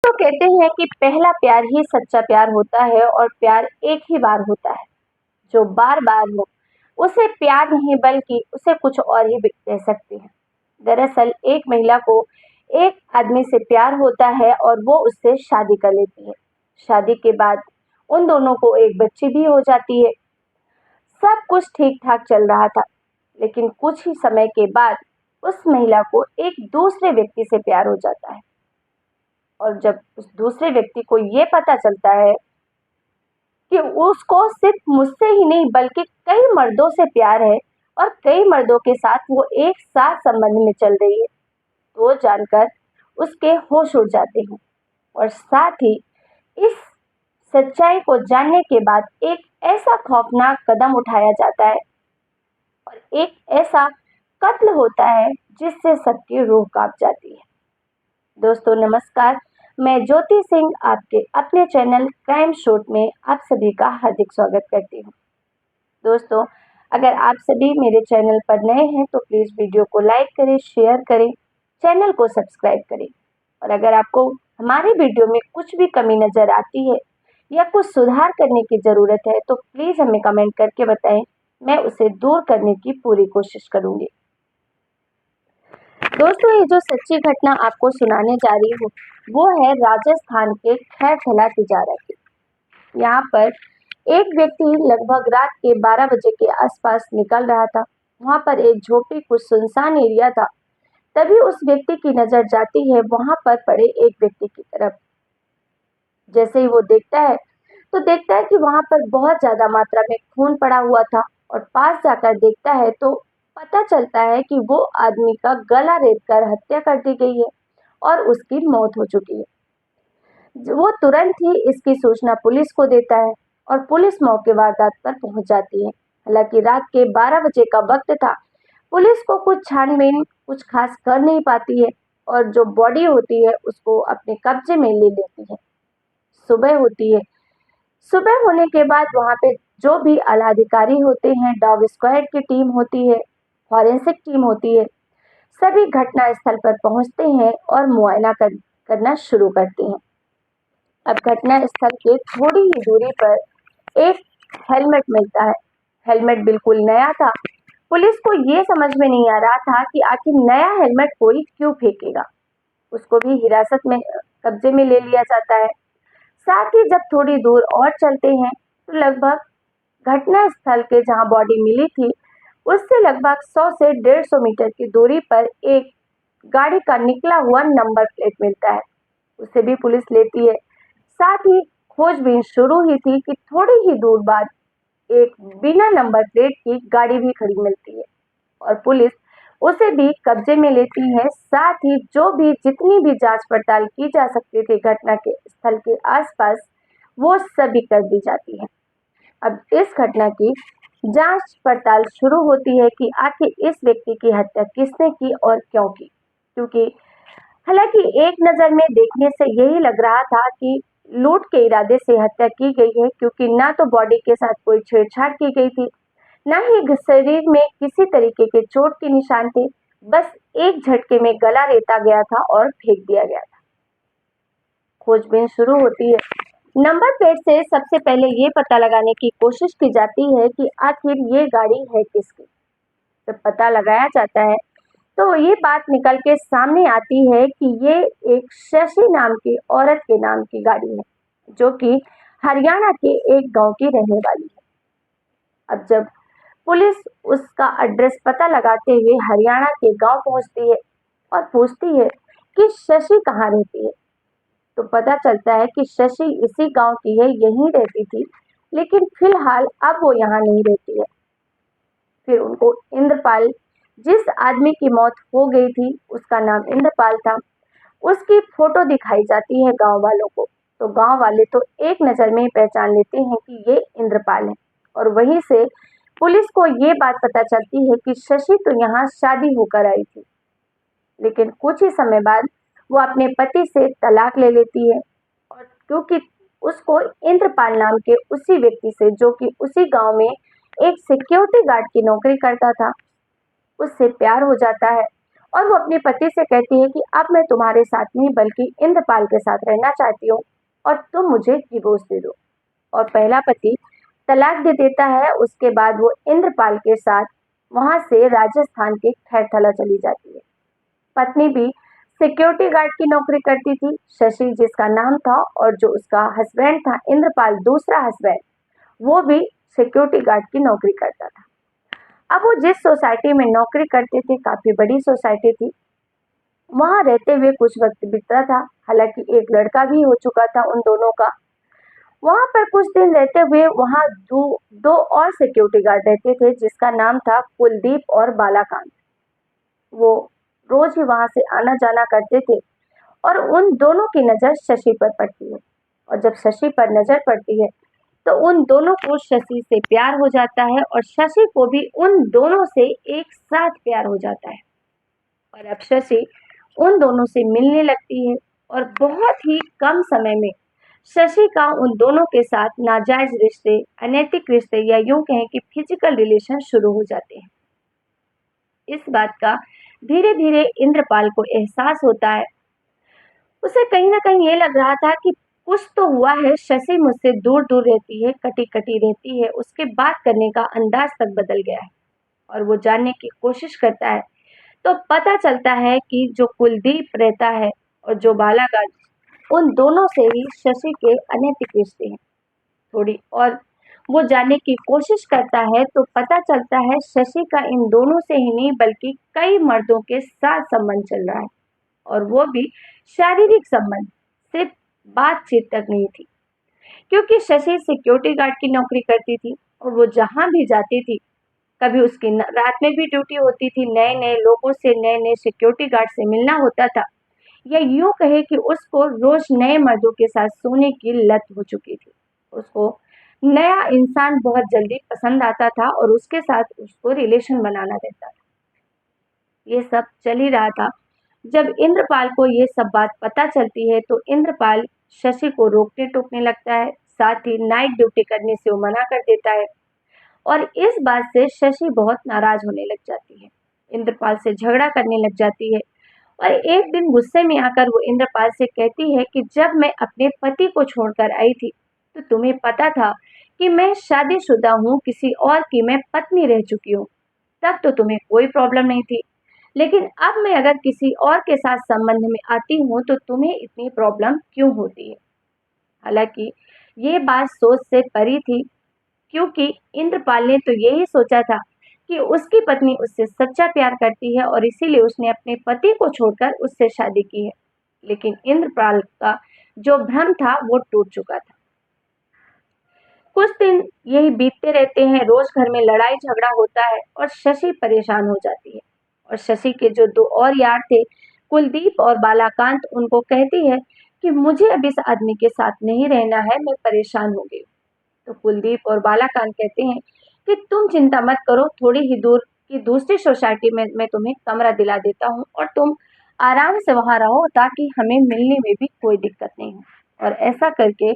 तो कहते हैं कि पहला प्यार ही सच्चा प्यार होता है और प्यार एक ही बार होता है। जो बार बार हो उसे प्यार नहीं बल्कि उसे कुछ और ही कह सकते हैं। दरअसल एक महिला को एक आदमी से प्यार होता है और वो उससे शादी कर लेती है। शादी के बाद उन दोनों को एक बच्ची भी हो जाती है। सब कुछ ठीक ठाक चल रहा था, लेकिन कुछ ही समय के बाद उस महिला को एक दूसरे व्यक्ति से प्यार हो जाता है। और जब उस दूसरे व्यक्ति को ये पता चलता है कि उसको सिर्फ मुझसे ही नहीं बल्कि कई मर्दों से प्यार है और कई मर्दों के साथ वो एक साथ संबंध में चल रही है, तो जानकर उसके होश उड़ जाते हैं। और साथ ही इस सच्चाई को जानने के बाद एक ऐसा खौफनाक कदम उठाया जाता है और एक ऐसा कत्ल होता है जिससे सबकी रूह कांप जाती है। दोस्तों नमस्कार, मैं ज्योति सिंह आपके अपने चैनल क्राइम शूट में आप सभी का हार्दिक स्वागत करती हूँ। दोस्तों, अगर आप सभी मेरे चैनल पर नए हैं तो प्लीज़ वीडियो को लाइक करें, शेयर करें, चैनल को सब्सक्राइब करें। और अगर आपको हमारे वीडियो में कुछ भी कमी नज़र आती है या कुछ सुधार करने की ज़रूरत है तो प्लीज़ हमें कमेंट करके बताएं, मैं उसे दूर करने की पूरी कोशिश करूँगी। दोस्तों, ये जो सच्ची घटना आपको सुनाने जा रही हूँ वो है राजस्थान के खैरथला तिजारा की। यहाँ पर एक व्यक्ति लगभग रात के 12 बजे के आसपास निकल रहा था। वहाँ पर एक झोपड़ी कुछ सुनसान एरिया था। तभी उस व्यक्ति की नजर जाती है वहाँ पर पड़े एक व्यक्ति की तरफ। जैसे ही वो देखता है तो देखता है कि वहाँ पर बहुत ज्यादा मात्रा में खून पड़ा हुआ था और पास जाकर देखता है तो पता चलता है कि वो आदमी का गला रेत कर हत्या कर दी गई है और उसकी मौत हो चुकी है। वो तुरंत ही इसकी सूचना पुलिस को देता है और पुलिस मौके वारदात पर पहुंच जाती है। हालांकि रात के 12 बजे का वक्त था, पुलिस को कुछ छानबीन कुछ खास कर नहीं पाती है और जो बॉडी होती है उसको अपने कब्जे में ले लेती है। सुबह होती है। सुबह होने के बाद वहां पे जो भी आला अधिकारी होते हैं, डॉग स्क्वाड की टीम होती है, फॉरेंसिक टीम होती है, सभी घटना स्थल पर पहुंचते हैं और मुआयना करना शुरू करते हैं। अब घटना स्थल के थोड़ी ही दूरी पर एक हेलमेट मिलता है। हेलमेट बिल्कुल नया था। पुलिस को ये समझ में नहीं आ रहा था कि आखिर नया हेलमेट कोई क्यों फेंकेगा। उसको भी हिरासत में कब्जे में ले लिया जाता है। साथ ही जब थोड़ी दूर और चलते हैं तो लगभग घटना स्थल के जहां बॉडी मिली थी उससे लगभग 100 से 150 मीटर की दूरी पर एक गाड़ी का निकला हुआ नंबर प्लेट मिलता है। उसे भी पुलिस लेती है। साथ ही खोजबीन शुरू ही थी कि थोड़ी ही दूर बाद एक बिना नंबर प्लेट की गाड़ी भी खड़ी मिलती है और पुलिस उसे भी कब्जे में लेती है। साथ ही जो भी जितनी भी जांच पड़ताल की जा सकती थी घटना के स्थल के आसपास वो सभी कर दी जाती है। अब इस घटना की जांच पड़ताल शुरू होती है कि आखिर इस व्यक्ति की हत्या किसने की और क्यों की, क्योंकि हालांकि एक नज़र में देखने से यही लग रहा था कि लूट के इरादे से हत्या की गई है, क्योंकि ना तो बॉडी के साथ कोई छेड़छाड़ की गई थी, ना ही शरीर में किसी तरीके के चोट के निशान थे। बस एक झटके में गला रेता गया था और फेंक दिया गया था। खोजबीन शुरू होती है। नंबर प्लेट से सबसे पहले ये पता लगाने की कोशिश की जाती है कि आखिर ये गाड़ी है किसकी। जब पता लगाया जाता है तो ये बात निकल के सामने आती है कि ये एक शशि नाम की औरत के नाम की गाड़ी है, जो कि हरियाणा के एक गांव की रहने वाली है। अब जब पुलिस उसका एड्रेस पता लगाते हुए हरियाणा के गांव पहुंचती है और पूछती है कि शशि कहाँ रहती है, तो पता चलता है कि शशि इसी गांव की है, यहीं रहती थी, लेकिन फिलहाल अब वो यहाँ नहीं रहती है। फिर उनको इंद्रपाल, जिस आदमी की मौत हो गई थी उसका नाम इंद्रपाल था, उसकी फोटो दिखाई जाती है गांव वालों को। तो गांव वाले तो एक नज़र में ही पहचान लेते हैं कि ये इंद्रपाल है और वहीं से पुलिस को ये बात पता चलती है कि शशि तो यहाँ शादी होकर आई थी, लेकिन कुछ ही समय बाद वो अपने पति से तलाक ले लेती है और क्योंकि उसको इंद्रपाल नाम के उसी व्यक्ति से, जो कि उसी गांव में एक सिक्योरिटी गार्ड की नौकरी करता था, उससे प्यार हो जाता है और वो अपने पति से कहती है कि अब मैं तुम्हारे साथ नहीं बल्कि इंद्रपाल के साथ रहना चाहती हूँ और तुम मुझे डिवोर्स दे दो। और पहला पति तलाक दे देता है। उसके बाद वो इंद्रपाल के साथ वहां से राजस्थान के खैरथला चली जाती है। पत्नी भी सिक्योरिटी गार्ड की नौकरी करती थी, शशि जिसका नाम था, और जो उसका हस्बैंड था इंद्रपाल, दूसरा हस्बैंड, वो भी सिक्योरिटी गार्ड की नौकरी करता था। अब वो जिस सोसाइटी में नौकरी करते थे काफी बड़ी सोसाइटी थी। वहां रहते हुए कुछ वक्त बीता था, हालांकि एक लड़का भी हो चुका था उन दोनों का। वहां पर कुछ दिन रहते हुए वहां दो और सिक्योरिटी गार्ड रहते थे जिसका नाम था कुलदीप और बालाकांत। वो रोज ही वहां से आना जाना करते थे और उन दोनों की नजर शशि पर पड़ती है। और जब शशि पर नजर पड़ती है तो उन दोनों को शशि से प्यार हो जाता है और शशि को भी उन दोनों से एक साथ प्यार हो जाता है। और अब शशि उन दोनों से मिलने लगती है और बहुत ही कम समय में शशि का उन दोनों के साथ नाजायज रिश्ते, अनैतिक रिश्ते या यूं कहें कि फिजिकल रिलेशन शुरू हो जाते हैं। इस बात का धीरे धीरे इंद्रपाल को एहसास होता है। उसे कहीं ना कहीं ये लग रहा था कि कुछ तो हुआ है। शशि मुझसे दूर दूर रहती है, कटी कटी रहती है, उसके बात करने का अंदाज तक बदल गया है। और वो जानने की कोशिश करता है तो पता चलता है कि जो कुलदीप रहता है और जो बालागाज, उन दोनों से ही शशि के अनैतिक रिश्ते हैं। थोड़ी और वो जानने की कोशिश करता है तो पता चलता है शशि का इन दोनों से ही नहीं बल्कि कई मर्दों के साथ संबंध चल रहा है। और वो भी शारीरिक संबंध, सिर्फ बातचीत तक नहीं थी। क्योंकि शशि सिक्योरिटी गार्ड की नौकरी करती थी और वो जहां भी जाती थी, कभी उसकी रात में भी ड्यूटी होती थी, नए नए लोगों से, नए नए सिक्योरिटी गार्ड से मिलना होता था, या यूं कहे कि उसको रोज नए मर्दों के साथ सोने की लत हो चुकी थी। उसको नया इंसान बहुत जल्दी पसंद आता था और उसके साथ उसको रिलेशन बनाना रहता था। ये सब चल ही रहा था जब इंद्रपाल को ये सब बात पता चलती है तो इंद्रपाल शशि को रोकने टोकने लगता है, साथ ही नाइट ड्यूटी करने से वो मना कर देता है। और इस बात से शशि बहुत नाराज होने लग जाती है, इंद्रपाल से झगड़ा करने लग जाती है। और एक दिन गुस्से में आकर वो इंद्रपाल से कहती है कि जब मैं अपने पति को छोड़कर आई थी तो तुम्हें पता था कि मैं शादीशुदा हूँ, किसी और की मैं पत्नी रह चुकी हूँ, तब तो तुम्हें कोई प्रॉब्लम नहीं थी, लेकिन अब मैं अगर किसी और के साथ संबंध में आती हूँ तो तुम्हें इतनी प्रॉब्लम क्यों होती है। हालांकि ये बात सोच से परी थी, क्योंकि इंद्रपाल ने तो यही सोचा था कि उसकी पत्नी उससे सच्चा प्यार करती है और इसीलिए उसने अपने पति को छोड़कर उससे शादी की है। लेकिन इंद्रपाल का जो भ्रम था वो टूट चुका था। कुछ दिन यही बीतते रहते हैं, रोज घर में लड़ाई झगड़ा होता है और शशि परेशान हो जाती है। और शशि के जो दो और यार थे, कुलदीप और बालाकांत, उनको कहती है कि मुझे अब इस आदमी के साथ नहीं रहना है, मैं परेशान हो गई। तो कुलदीप और बालाकांत कहते हैं कि तुम चिंता मत करो, थोड़ी ही दूर की दूसरी सोसाइटी में मैं तुम्हें कमरा दिला देता हूँ और तुम आराम से वहां रहो ताकि हमें मिलने में भी कोई दिक्कत नहीं हो। और ऐसा करके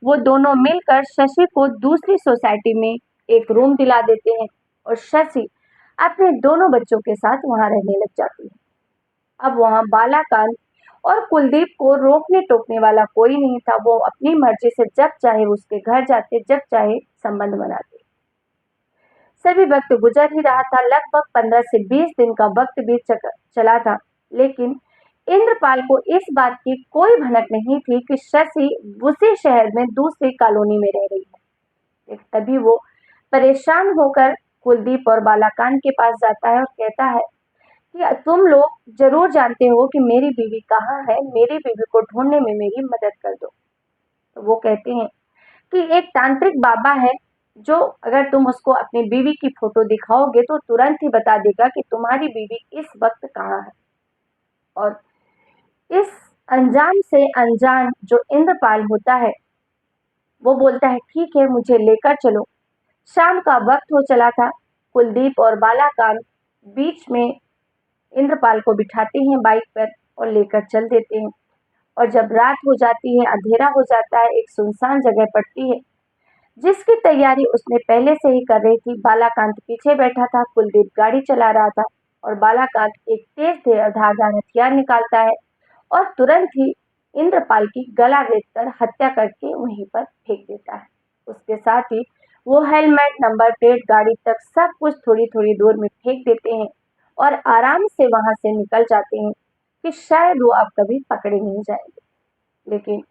वो दोनों मिलकर शशि को दूसरी सोसाइटी में एक रूम दिला देते हैं और शशि अपने दोनों बच्चों के साथ वहां रहने लग जाती है। अब वहां बालाकांत और कुलदीप को रोकने टोकने वाला कोई नहीं था। वो अपनी मर्जी से जब चाहे उसके घर जाते, जब चाहे संबंध बनाते। सभी वक्त गुजर ही रहा था, लगभग 15 से 20 दिन का वक्त बीत चला था, लेकिन इंद्रपाल को इस बात की कोई भनक नहीं थी कि शशि उसी शहर में दूसरी कॉलोनी में रह रही है। तभी वो परेशान होकर कुलदीप और बालाकांत के पास जाता है और कहता है कि तुम लोग जरूर जानते हो कि मेरी बीवी कहाँ है, मेरी बीवी को ढूंढने में मेरी मदद कर दो। तो वो कहते हैं कि एक तांत्रिक बाबा है जो अगर तुम उसको अपनी बीवी की फोटो दिखाओगे तो तुरंत ही बता देगा कि तुम्हारी बीवी इस वक्त कहाँ है। और इस अनजान से अनजान जो इंद्रपाल होता है वो बोलता है ठीक है, मुझे लेकर चलो। शाम का वक्त हो चला था। कुलदीप और बालाकांत बीच में इंद्रपाल को बिठाते हैं बाइक पर और लेकर चल देते हैं। और जब रात हो जाती है, अंधेरा हो जाता है, एक सुनसान जगह पड़ती है जिसकी तैयारी उसने पहले से ही कर रही थी। बालाकांत पीछे बैठा था, कुलदीप गाड़ी चला रहा था और बालाकांत एक तेज धारदार हथियार निकालता है और तुरंत ही इंद्रपाल की गला रेतकर हत्या करके वहीं पर फेंक देता है। उसके साथ ही वो हेलमेट, नंबर प्लेट, गाड़ी तक सब कुछ थोड़ी-थोड़ी दूर में फेंक देते हैं और आराम से वहां से निकल जाते हैं कि शायद वो अब कभी पकड़े नहीं जाएंगे। लेकिन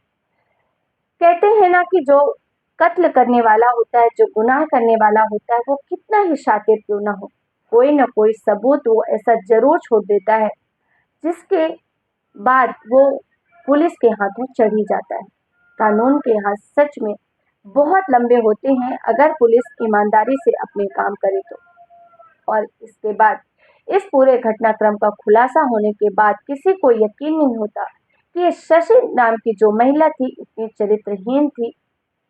कहते हैं ना कि जो कत्ल करने वाला होता है, जो गुनाह करने वाला होता है, वो कितना ही शातिर क्यों ना हो, कोई ना कोई सबूत वो ऐसा जरूर छोड़ देता है जिसके बाद वो पुलिस के हाथों चढ़ ही जाता है। कानून के हाथ सच में बहुत लंबे होते हैं अगर पुलिस ईमानदारी से अपने काम करे तो। और इसके बाद इस पूरे घटनाक्रम का खुलासा होने के बाद किसी को यकीन नहीं होता कि ये शशि नाम की जो महिला थी इतनी चरित्रहीन थी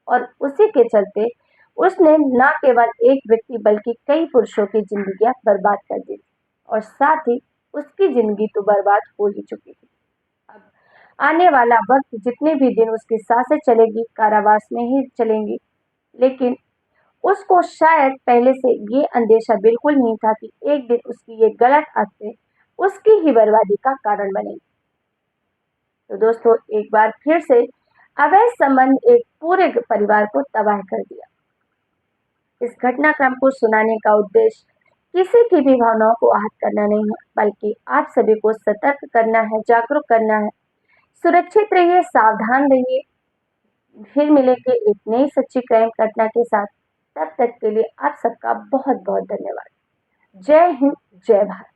और उसी के चलते उसने न केवल एक व्यक्ति बल्कि कई पुरुषों की जिंदगियां बर्बाद कर दी और साथ ही उसकी जिंदगी तो बर्बाद हो ही चुकी थी। अब आने वाला वक्त जितने भी दिन उसकी सांसें चलेगी कारावास में ही चलेंगी, लेकिन उसको शायद पहले से ये अंदेशा बिल्कुल नहीं था कि एक दिन उसकी ये गलत आदतें उसकी ही बर्बादी का कारण बनेगी। तो दोस्तों एक बार फिर से अवैध संबंध एक पूरे परिवार को तबाह कर दिया। इस घटनाक्रम को सुनाने का उद्देश्य किसी की भी भावनाओं को आहत करना नहीं है, बल्कि आप सभी को सतर्क करना है, जागरूक करना है। सुरक्षित रहिए, सावधान रहिए। फिर मिलेंगे एक नई सच्ची क्राइम घटना के साथ। तब तक के लिए आप सबका बहुत बहुत धन्यवाद। जय हिंद, जय भारत।